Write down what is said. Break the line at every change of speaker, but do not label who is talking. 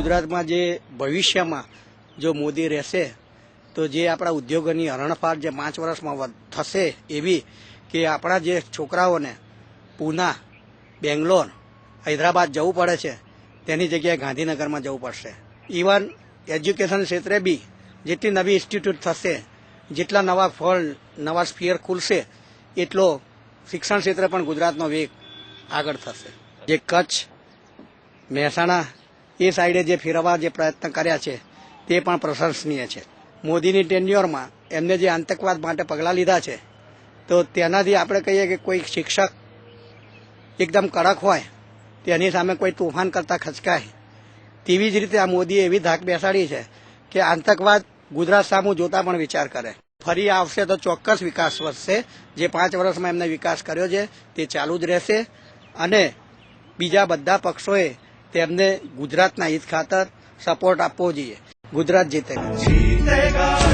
ગુજરાતમાં જે ભવિષ્યમાં જો મોદી રહેશે તો જે આપણા ઉદ્યોગોની હરણફાળ જે 5 વર્ષમાં થશે એવી કે આપણા જે છોકરાઓને પૂના, બેંગ્લોર, હૈદરાબાદ જવું પડે છે તેની જગ્યાએ ગાંધીનગરમાં જવું પડશે. ઇવન એજ્યુકેશન ક્ષેત્રે બી જેટલી નવી ઇન્સ્ટિટ્યૂટ થશે, જેટલા નવા ફળ, નવા સ્ફિયર ખુલશે એટલો શિક્ષણ ક્ષેત્રે પણ ગુજરાતનો વેગ આગળ થશે. જે કચ્છ, મહેસાણા એ સાઈડે જે ફેરવવા જે પ્રયત્ન કર્યા છે તે પણ પ્રશંસનીય છે. મોદીની ટેન્યુઅરમાં એમને જે આતંકવાદ માટે પગલાં લીધા છે તો તેનાથી આપણે કહીએ કે કોઈ શિક્ષક એકદમ કડક હોય તેની સામે કોઈ તોફાન કરતા ખચકાય, તેવી જ રીતે આ મોદીએ એવી ધાક બેસાડી છે કે આતંકવાદ ગુજરાત સામું જોતા પણ વિચાર કરે. ફરી આવશે તો ચોક્કસ વિકાસ વધશે. જે 5 વર્ષમાં એમને વિકાસ કર્યો છે તે ચાલુ જ રહેશે અને બીજા બધા પક્ષોએ તેમને ગુજરાતના હિત ખાતર સપોર્ટ આપવો જોઈએ. ગુજરાત જીતેગા.